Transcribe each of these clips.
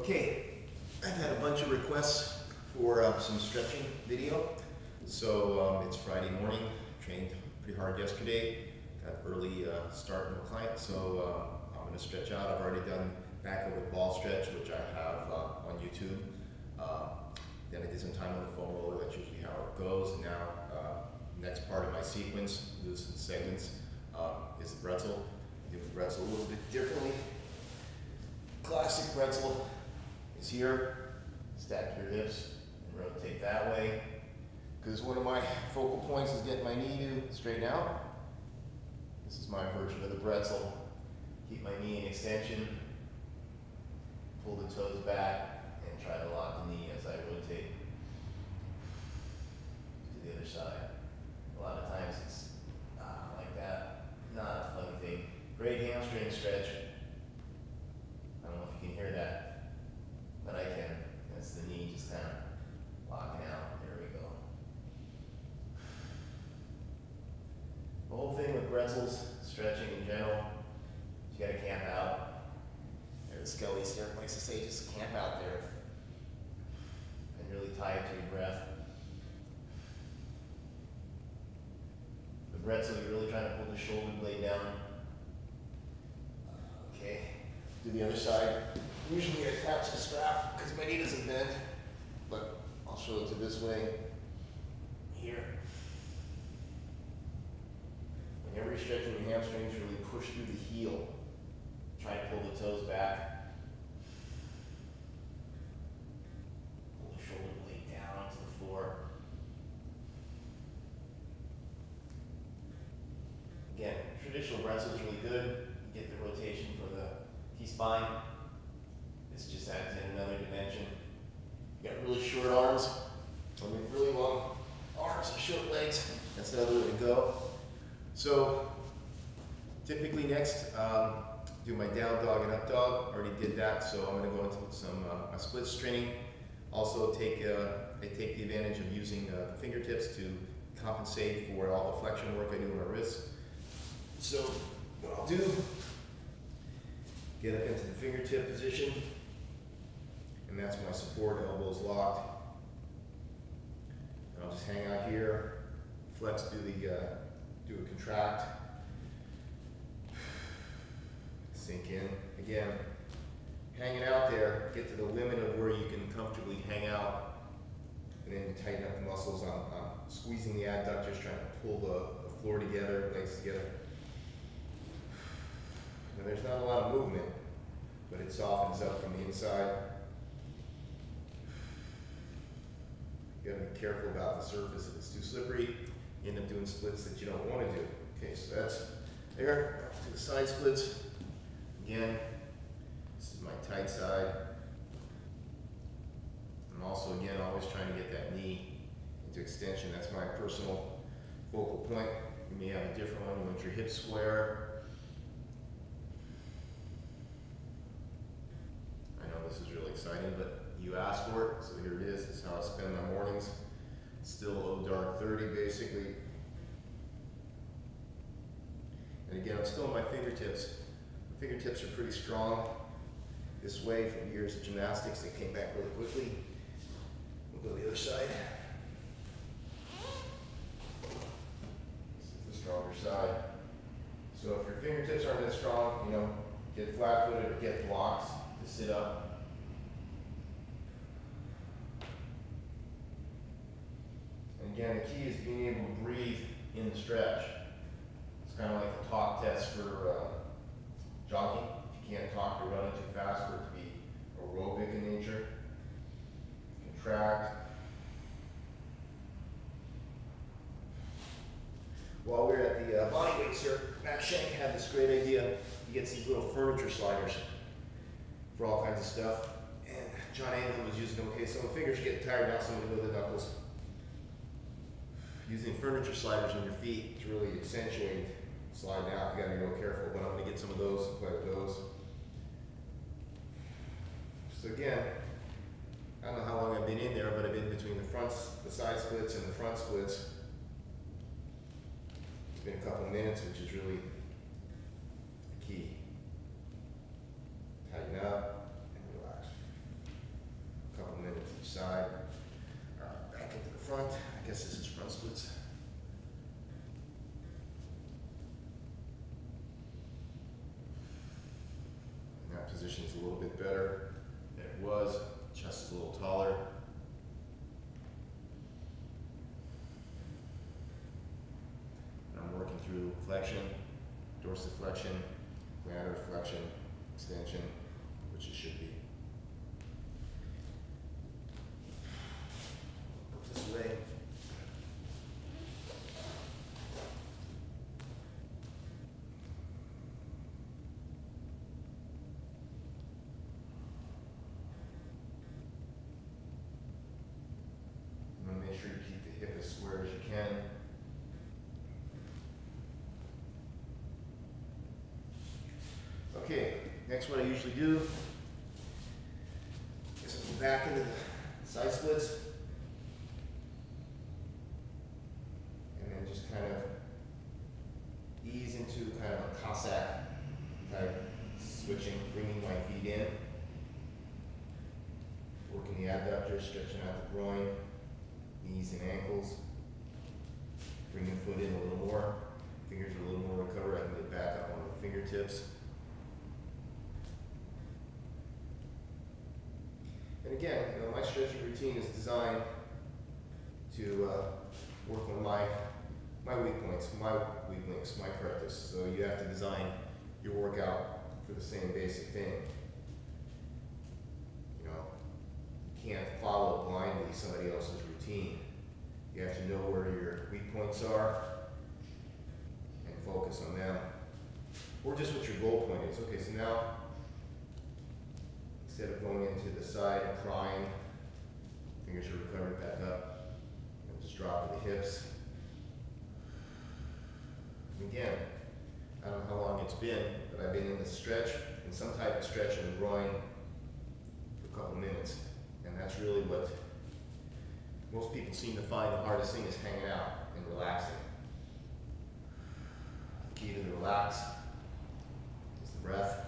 Okay, I've had a bunch of requests for some stretching video. So it's Friday morning, trained pretty hard yesterday, got early start in the client, so I'm going to stretch out. I've already done back over the ball stretch, which I have on YouTube. Then I did some time on the foam roller, that's usually how it goes. And now, next part of my sequence, loosen segments, is the bretzel. I do the bretzel a little bit differently. Classic bretzel is here. Stack your hips and rotate that way. Because one of my focal points is getting my knee to straighten out. This is my version of the bretzel. Keep my knee in extension. Pull the toes back and try to lock the knee as I rotate to the other side. A lot of times it's like that. Not a fun thing. Great hamstring stretch. I don't know if you can hear that, but I can. That's the knee just kind of locking out. There we go. The whole thing with bretzels, stretching in general, you gotta camp out. There's Skelly's here, likes to say just camp out there and really tie it to your breath. The bretzel, you're really trying to pull the shoulder blade down. Okay, do the other side. Usually I attach the strap because my knee doesn't bend, but I'll show it to this way. Here. Whenever you're stretching your hamstrings, really push through the heel. Try to pull the toes back. Pull the shoulder blade down onto the floor. Again, traditional bretzel is really good. You get the rotation for the T-spine. This just adds in another dimension. You got really short arms, I mean really long arms and short legs. That's another way to go. So typically next, do my down dog and up dog. Already did that, so I'm going to go into some splits training. Also I take the advantage of using the fingertips to compensate for all the flexion work I do with my wrists. So what I'll do, get up into the fingertip position, and that's my support, elbows locked. And I'll just hang out here, flex, do a contract, sink in. Again, hanging out there, get to the limit of where you can comfortably hang out, and then you tighten up the muscles. I'm squeezing the adductors, trying to pull the floor together, legs together. And there's not a lot of movement, but it softens up from the inside. You gotta be careful about the surface. If it's too slippery, you end up doing splits that you don't want to do. Okay, so that's there. To the side splits. Again, this is my tight side. I'm also, again, always trying to get that knee into extension. That's my personal focal point. You may have a different one. You want your hips square. I know this is really exciting, but you asked for it, so here it is. This is how I spend my mornings. Still low dark 30 basically. And again, I'm still on my fingertips. My fingertips are pretty strong. This way, from years of gymnastics, they came back really quickly. We'll go to the other side. This is the stronger side. So if your fingertips aren't that strong, you know, get flat-footed or get blocks to sit up. And again, the key is being able to breathe in the stretch. It's kind of like the talk test for jogging. If you can't talk or running too fast for it to be aerobic in nature. Contract. While we're at the body weights here, Matt Schenk had this great idea. He gets these little furniture sliders for all kinds of stuff. And John Anglin was using them. Okay, so my fingers are getting tired now, so I'm going to go to the knuckles. Using furniture sliders on your feet to really accentuate sliding out. You got to be real careful, but I'm going to get some of those and play with those. So again, I don't know how long I've been in there, but I've been between the side splits and the front splits. It's been a couple of minutes, which is really the key. Tighten up and relax. position's a little bit better than it was. Chest is a little taller. And I'm working through flexion, dorsiflexion, plantar flexion, extension, which it should be. Put this way. Make sure you keep the hip as square as you can. Okay, next what I usually do is go back into the side splits and then just kind of ease into kind of a Cossack type switching, bringing my feet in, working the abductors, stretching out the groin, knees and ankles, bring the foot in a little more, fingers are a little more recovered, I can get back up on the fingertips. And again, my stretching routine is designed to work on my weak points, my weak links, my practice. So you have to design your workout for the same basic thing. You can't follow blindly somebody else's routine. You have to know where your weak points are and focus on them. Or just what your goal point is. Okay, so now, instead of going into the side and prying, fingers are recovered back up, and just dropping the hips. And again, I don't know how long it's been, but I've been in this stretch, in some type of stretch in the groin for a couple minutes. And that's really what most people seem to find the hardest thing is hanging out and relaxing. The key to the relax is the breath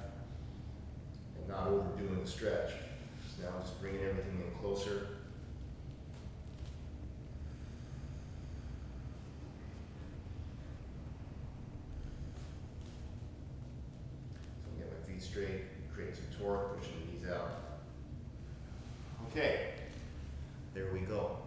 and not overdoing the stretch. So now I'm just bringing everything in closer. So get my feet straight, create some torque, pushing the knees out. Okay, there we go.